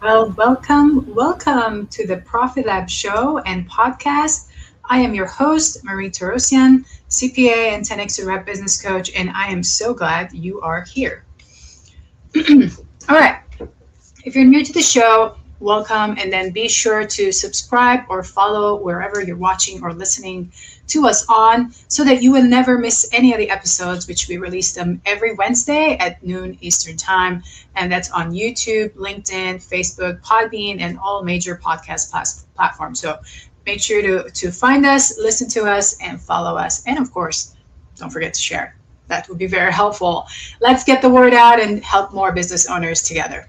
Well, welcome to the Profit Lab show and podcast. I am your host, Marie Torossian, CPA and 10x Rep business coach, and I am so glad you are here. All right. If you're new to the show, welcome, and then be sure to subscribe or follow wherever you're watching or listening to us on so that you will never miss any of the episodes, which we release them every Wednesday at noon Eastern time. And that's on YouTube, LinkedIn, Facebook, Podbean, and all major podcast platforms. So make sure to find us, listen to us, and follow us. And of course, don't forget to share. That would be very helpful. Let's get the word out and help more business owners together.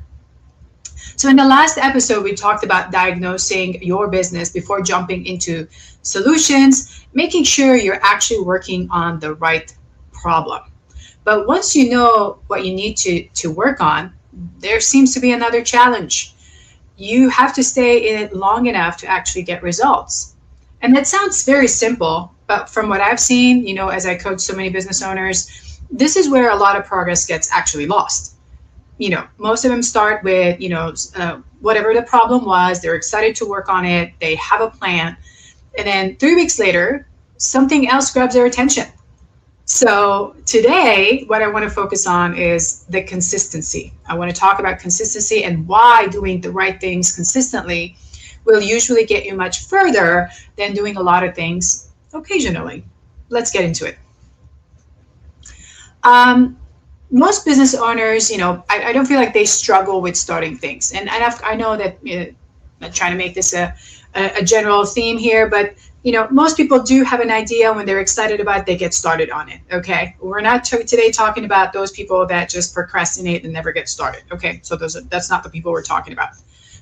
So in the last episode, we talked about diagnosing your business before jumping into solutions, making sure you're actually working on the right problem. But once you know what you need to work on, there seems to be another challenge. You have to stay in it long enough to actually get results. And that sounds very simple, but from what I've seen, as I coach so many business owners, this is where a lot of progress gets actually lost. Most of them start with, whatever the problem was, they're excited to work on it, they have a plan, and then 3 weeks later, something else grabs their attention. So today, what I want to focus on is the consistency. I want to talk about consistency and why doing the right things consistently will usually get you much further than doing a lot of things occasionally. Let's get into it. Most business owners, I don't feel like they struggle with starting things. And I know that I'm not trying to make this a general theme here, but most people do have an idea when they're excited about it, they get started on it. Okay, we're not today talking about those people that just procrastinate and never get started. Okay, so that's not the people we're talking about.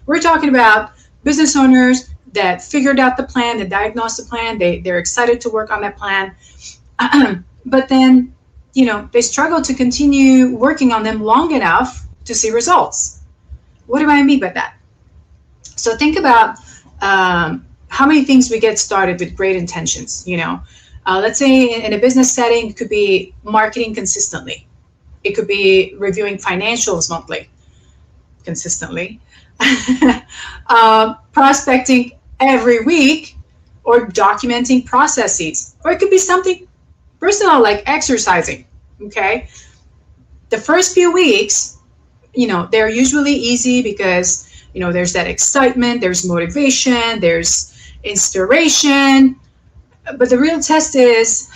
We're talking about business owners that figured out the plan, that diagnosed the plan, they're excited to work on that plan, but then they struggle to continue working on them long enough to see results. What do I mean by that? So think about how many things we get started with great intentions. Let's say in a business setting, it could be marketing consistently. It could be reviewing financials monthly, consistently. Prospecting every week, or documenting processes. Or it could be something personal like exercising. Okay, the first few weeks, they're usually easy because there's that excitement, there's motivation, there's inspiration. But the real test is,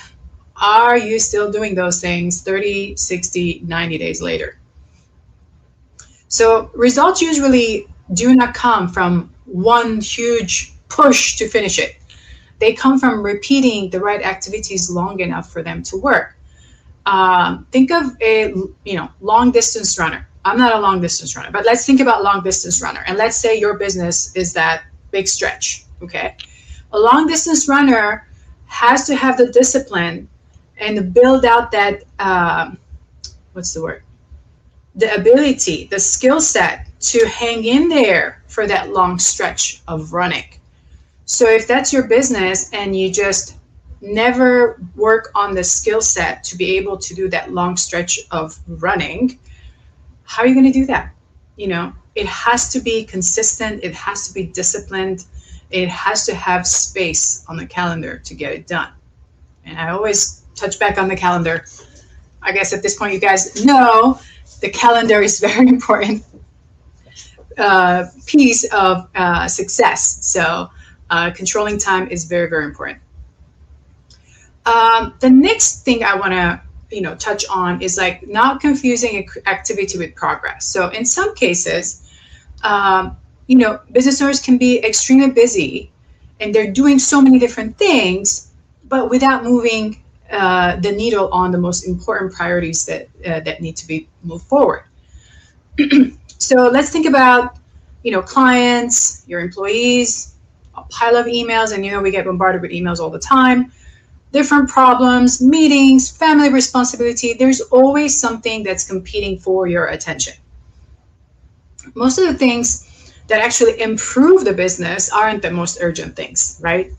are you still doing those things 30, 60, 90 days later? So results usually do not come from one huge push to finish it. They come from repeating the right activities long enough for them to work. Think of a long distance runner. I'm not a long distance runner, but let's think about long distance runner. And let's say your business is that big stretch. Okay, a long distance runner has to have the discipline and build out that the ability, the skill set to hang in there for that long stretch of running. So if that's your business and you just never work on the skill set to be able to do that long stretch of running, how are you going to do that? It has to be consistent. It has to be disciplined. It has to have space on the calendar to get it done. And I always touch back on the calendar. I guess at this point, you guys know the calendar is very important piece of success. So controlling time is very, very important. The next thing I want to touch on is like not confusing activity with progress. So in some cases, business owners can be extremely busy and they're doing so many different things, but without moving the needle on the most important priorities that need to be moved forward. So let's think about, clients, your employees, a pile of emails, and we get bombarded with emails all the time. Different problems, meetings, family responsibility. There's always something that's competing for your attention. Most of the things that actually improve the business aren't the most urgent things, right?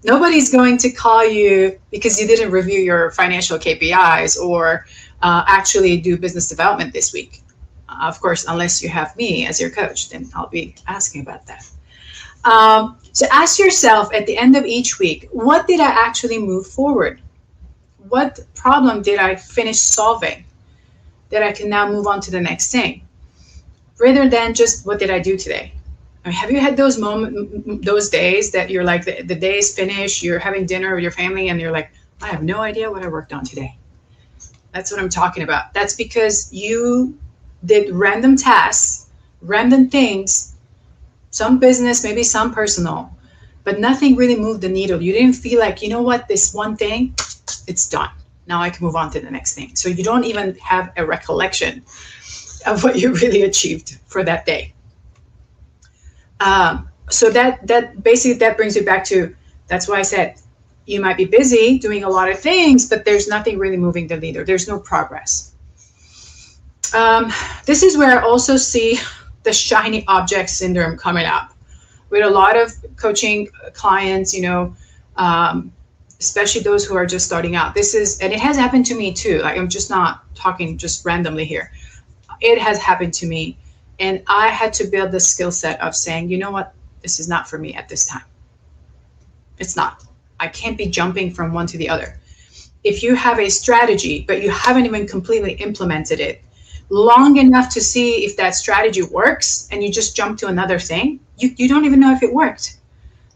Nobody's going to call you because you didn't review your financial KPIs or actually do business development this week. Of course, unless you have me as your coach, then I'll be asking about that. So ask yourself at the end of each week, what did I actually move forward? What problem did I finish solving that I can now move on to the next thing? Rather than just what did I do today? I mean, have you had those days that you're like, the day is finished, you're having dinner with your family, and you're like, I have no idea what I worked on today. That's what I'm talking about. That's because you did random tasks, random things, some business, maybe some personal, but nothing really moved the needle. You didn't feel like, you know what, this one thing, it's done. Now I can move on to the next thing. So you don't even have a recollection of what you really achieved for that day. So that basically, that brings you back to, that's why I said, you might be busy doing a lot of things, but there's nothing really moving the needle. There's no progress. This is where I also see the shiny object syndrome coming up with a lot of coaching clients, especially those who are just starting out. And it has happened to me too. Like, I'm just not talking just randomly here. It has happened to me. And I had to build the skill set of saying, you know what, this is not for me at this time. It's not. I can't be jumping from one to the other. If you have a strategy, but you haven't even completely implemented it long enough to see if that strategy works, and you just jump to another thing, you don't even know if it worked.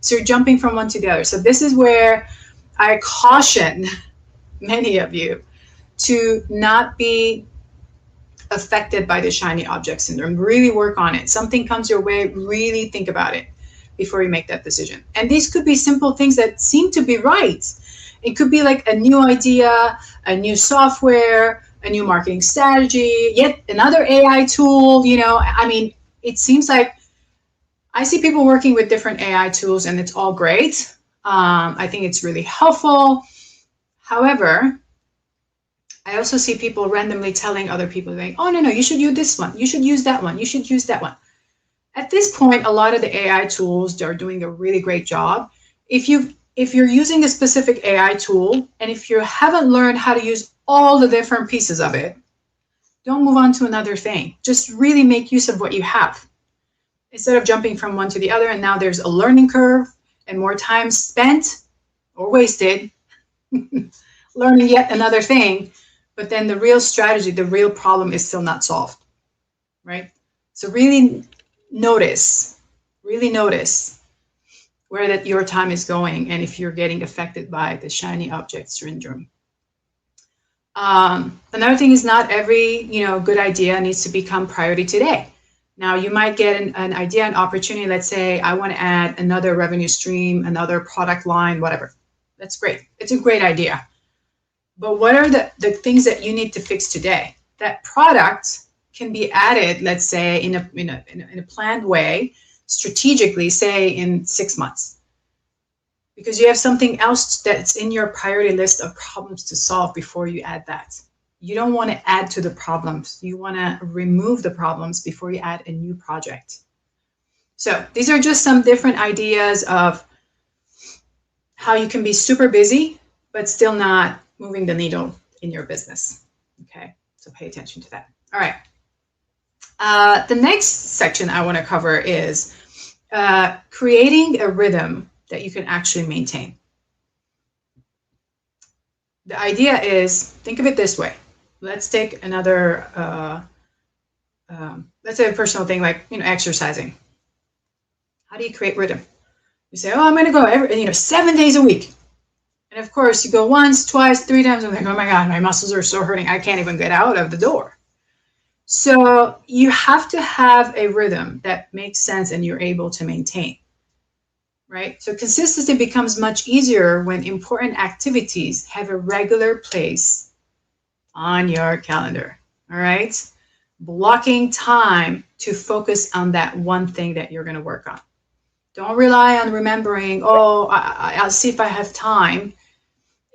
So you're jumping from one to the other. So this is where I caution many of you to not be affected by the shiny object syndrome. Really work on it. Something comes your way, really think about it before you make that decision. And these could be simple things that seem to be right. It could be like a new idea, a new software, a new marketing strategy, yet another AI tool. It seems like I see people working with different AI tools, and it's all great. I think it's really helpful. However, I also see people randomly telling other people, like, oh, no, you should use this one. You should use that one. You should use that one. At this point, a lot of the AI tools are doing a really great job. If you're using a specific AI tool, and if you haven't learned how to use all the different pieces of it, don't move on to another thing. Just really make use of what you have, instead of jumping from one to the other. And now there's a learning curve and more time spent or wasted learning yet another thing. But then the real strategy, the real problem is still not solved, right? So really notice where that your time is going, and if you're getting affected by the shiny object syndrome. Another thing is, not every good idea needs to become priority today. Now, you might get an idea, an opportunity. Let's say I want to add another revenue stream, another product line, whatever. That's great. It's a great idea. But what are the things that you need to fix today? That product can be added, let's say, in a planned way, strategically, say in 6 months, because you have something else that's in your priority list of problems to solve before you add that. You don't want to add to the problems. You want to remove the problems before you add a new project. So these are just some different ideas of how you can be super busy, but still not moving the needle in your business. Okay, so pay attention to that. All right. The next section I want to cover is creating a rhythm that you can actually maintain. The idea is, think of it this way. Let's take another, let's say a personal thing like, exercising. How do you create rhythm? You say, oh, I'm going to go 7 days a week. And of course, you go once, twice, 3 times. I'm like, oh my God, my muscles are so hurting. I can't even get out of the door. So you have to have a rhythm that makes sense and you're able to maintain, right? So consistency becomes much easier when important activities have a regular place on your calendar, all right? Blocking time to focus on that one thing that you're going to work on. Don't rely on remembering, I'll see if I have time.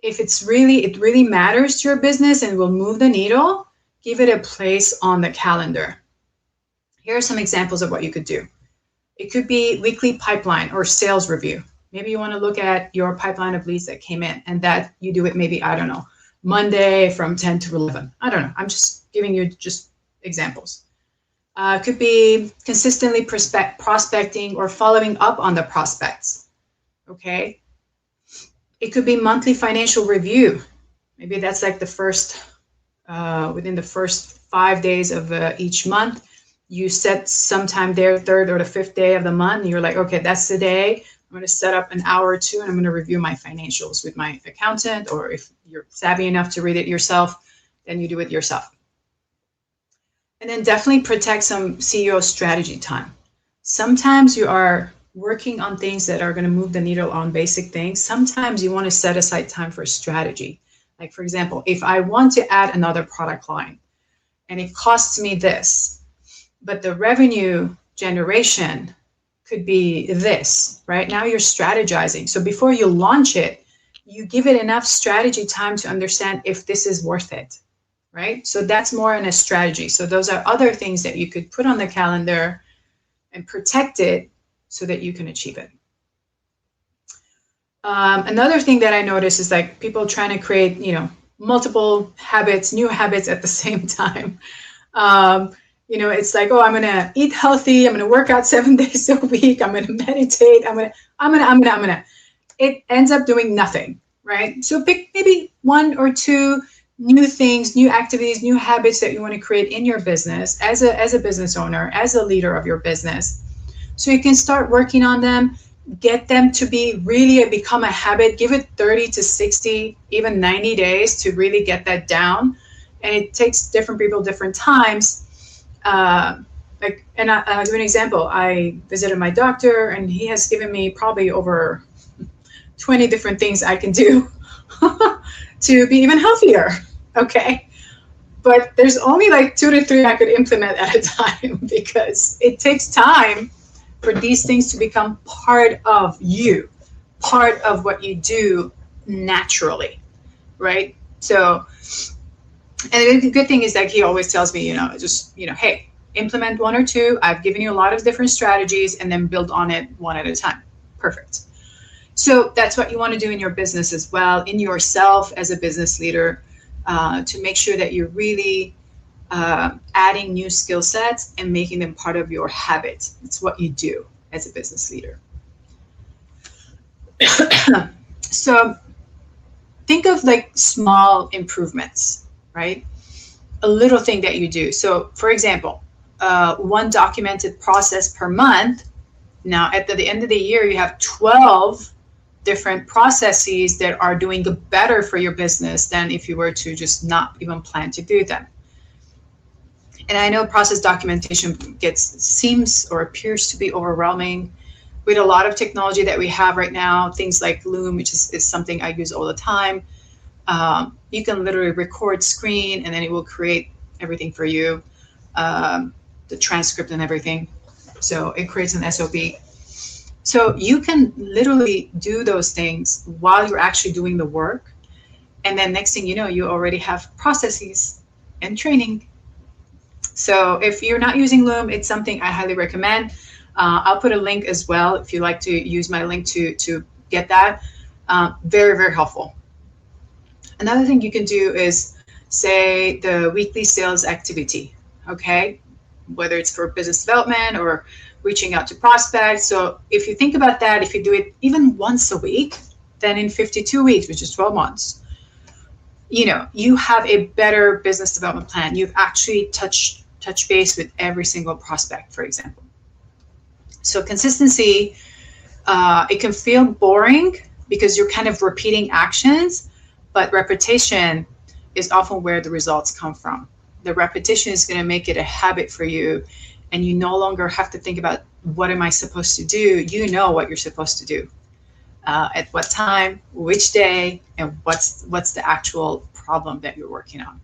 If it really matters to your business and will move the needle, give it a place on the calendar. Here are some examples of what you could do. It could be weekly pipeline or sales review. Maybe you want to look at your pipeline of leads that came in, and that you do it maybe, I don't know, Monday from 10 to 11. I don't know. I'm just giving you just examples. Could be consistently prospecting or following up on the prospects. Okay. It could be monthly financial review. Maybe that's like the first, within the first 5 days of each month, you set sometime there, third or the fifth day of the month. And you're like, okay, that's the day. I'm going to set up an hour or two and I'm going to review my financials with my accountant, or if you're savvy enough to read it yourself, then you do it yourself. And then definitely protect some CEO strategy time. Sometimes you are working on things that are going to move the needle on basic things. Sometimes you want to set aside time for strategy. Like, for example, if I want to add another product line and it costs me this, but the revenue generation could be this, right? Now you're strategizing. So before you launch it, you give it enough strategy time to understand if this is worth it. Right? So that's more in a strategy. So those are other things that you could put on the calendar and protect it so that you can achieve it. Another thing that I notice is like people trying to create, multiple habits, new habits at the same time. It's like, oh, I'm going to eat healthy. I'm going to work out 7 days a week. I'm going to meditate. I'm going to. It ends up doing nothing, right? So pick maybe 1 or 2 new things, new activities, new habits that you want to create in your business as a business owner, as a leader of your business. So you can start working on them, get them to become a habit, give it 30 to 60, even 90 days to really get that down. And it takes different people different times. I'll give an example. I visited my doctor and he has given me probably over 20 different things I can do to be even healthier. Okay. But there's only like 2 to 3 I could implement at a time because it takes time for these things to become part of you, part of what you do naturally. Right. So, and the good thing is that he always tells me, hey, implement 1 or 2. I've given you a lot of different strategies and then build on it one at a time. Perfect. So that's what you want to do in your business as well, in yourself as a business leader, to make sure that you're really adding new skill sets and making them part of your habit. It's what you do as a business leader. So think of like small improvements, right? A little thing that you do. So for example, 1 documented process per month. Now at the end of the year, you have 12 different processes that are doing better for your business than if you were to just not even plan to do them. And I know process documentation seems or appears to be overwhelming with a lot of technology that we have right now, things like Loom, which is something I use all the time. You can literally record screen and then it will create everything for you, the transcript and everything. So it creates an SOP. So you can literally do those things while you're actually doing the work. And then next thing you know, you already have processes and training. So if you're not using Loom, it's something I highly recommend. I'll put a link as well if you like to use my link to get that. Very, very helpful. Another thing you can do is say the weekly sales activity, okay? Whether it's for business development or reaching out to prospects. So if you think about that, if you do it even once a week, then in 52 weeks, which is 12 months, you have a better business development plan. You've actually touch base with every single prospect, for example. So consistency, it can feel boring because you're kind of repeating actions, but repetition is often where the results come from. The repetition is going to make it a habit for you. And you no longer have to think about what am I supposed to do? You know what you're supposed to do, at what time, which day, and what's the actual problem that you're working on.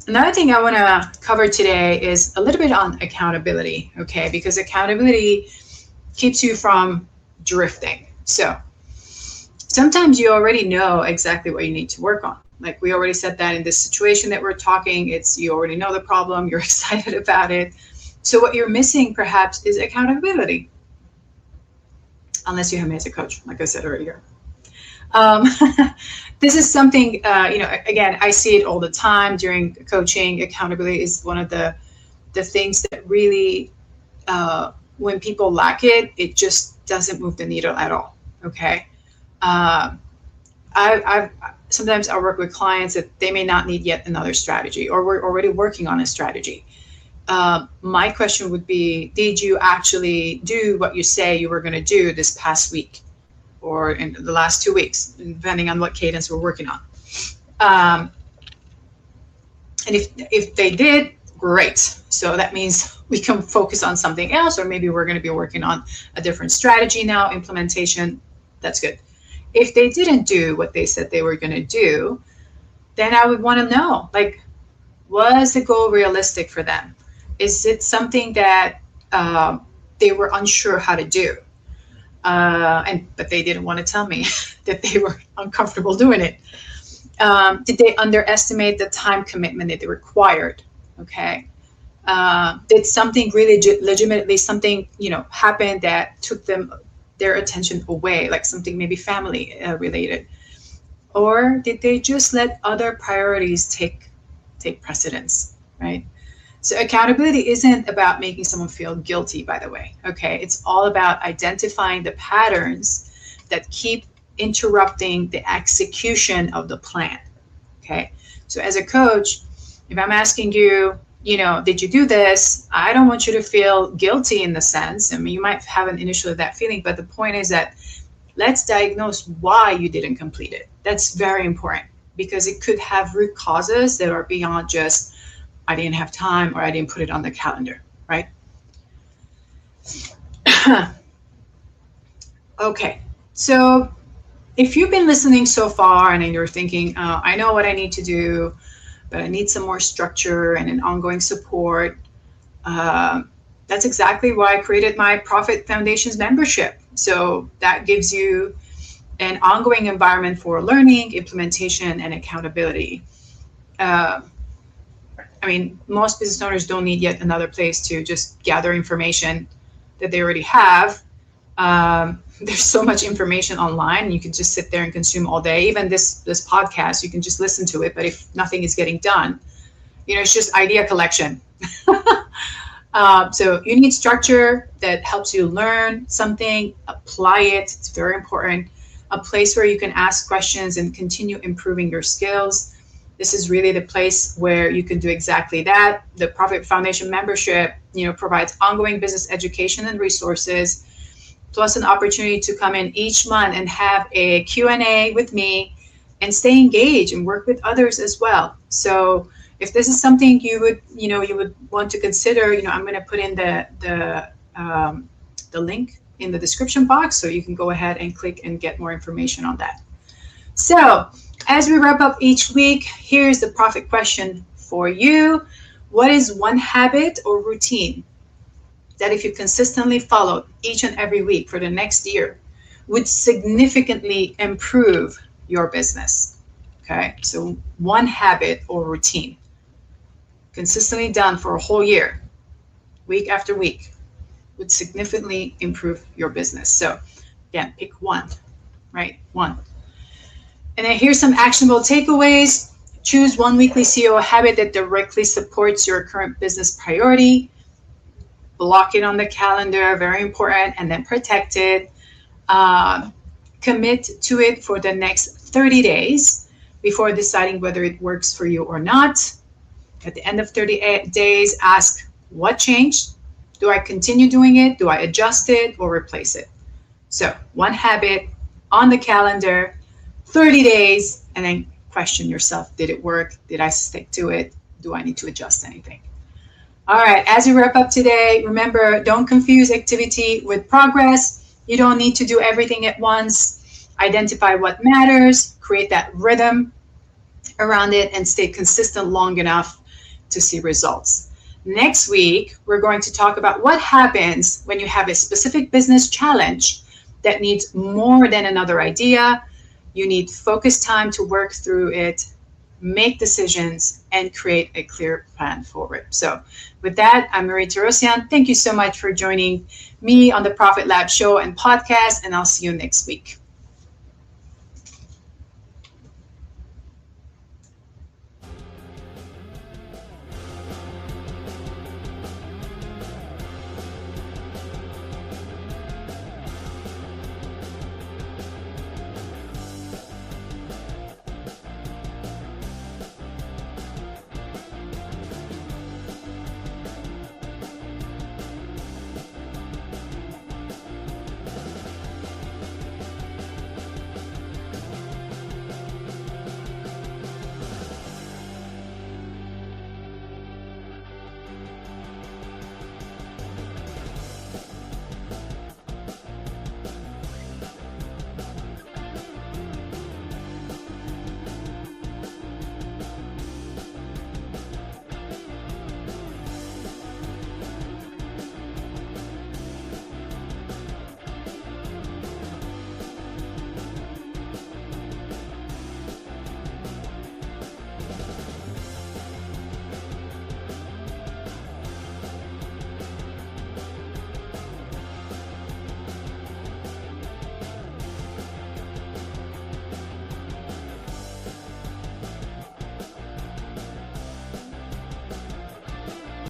Another thing I want to cover today is a little bit on accountability, okay? Because accountability keeps you from drifting. So sometimes you already know exactly what you need to work on. Like we already said that in this situation that we're talking, you already know the problem, you're excited about it. So what you're missing perhaps is accountability. Unless you have me as a coach, like I said earlier. Um, this is something, again, I see it all the time during coaching. Accountability is one of the things that really, when people lack it, it just doesn't move the needle at all. Okay. Uh, I've sometimes I work with clients that they may not need yet another strategy, or we're already working on a strategy. My question would be, did you actually do what you say you were going to do this past week or in the last 2 weeks, depending on what cadence we're working on? And if they did, great. So that means we can focus on something else, or maybe we're going to be working on a different strategy now, implementation. That's good. If they didn't do what they said they were going to do, then I would want to know, like, was the goal realistic for them? Is it something that they were unsure how to do? But they didn't want to tell me that they were uncomfortable doing it. Did they underestimate the time commitment that they required? Okay. Did something really legitimately something happen that took their attention away, like something maybe family related, or did they just let other priorities take precedence, right? So accountability isn't about making someone feel guilty, by the way. Okay, it's all about identifying the patterns that keep interrupting the execution of the plan. Okay, so as a coach, if I'm asking you, did you do this? I don't want you to feel guilty in the sense. I mean, you might have an initial of that feeling, but the point is that let's diagnose why you didn't complete it. That's very important, because it could have root causes that are beyond just, I didn't have time, or I didn't put it on the calendar, right? Okay, so if you've been listening so far and you're thinking, I know what I need to do, but I need some more structure and an ongoing support, that's exactly why I created my Profit Foundations membership. So that gives you an ongoing environment for learning, implementation, and accountability. Most business owners don't need yet another place to just gather information that they already have. There's so much information online. You can just sit there and consume all day. Even this podcast, you can just listen to it. But if nothing is getting done, it's just idea collection. So you need structure that helps you learn something, apply it. It's very important. A place where you can ask questions and continue improving your skills. This is really the place where you can do exactly that. The Profit Foundation membership, provides ongoing business education and resources, plus an opportunity to come in each month and have a Q&A with me and stay engaged and work with others as well. So if this is something you would want to consider, I'm going to put in the link in the description box, so you can go ahead and click and get more information on that. So as we wrap up each week, here's the profit question for you. What is one habit or routine that, if you consistently followed each and every week for the next year, would significantly improve your business? Okay, so one habit or routine consistently done for a whole year, week after week, would significantly improve your business. So again, pick one, right? One. And then here's some actionable takeaways. Choose one weekly CEO habit that directly supports your current business priority. Block it on the calendar, very important, and then protect it. Commit to it for the next 30 days before deciding whether it works for you or not. At the end of 30 days, ask, what changed? Do I continue doing it? Do I adjust it or replace it? So one habit on the calendar, 30 days, and then question yourself, did it work? Did I stick to it? Do I need to adjust anything? All right, as we wrap up today, remember, don't confuse activity with progress. You don't need to do everything at once. Identify what matters, create that rhythm around it, and stay consistent long enough to see results. Next week, we're going to talk about what happens when you have a specific business challenge that needs more than another idea. You need focused time to work through it, make decisions, and create a clear plan forward. So with that, I'm Marie Torossian. Thank you so much for joining me on the Profit Lab show and podcast, and I'll see you next week.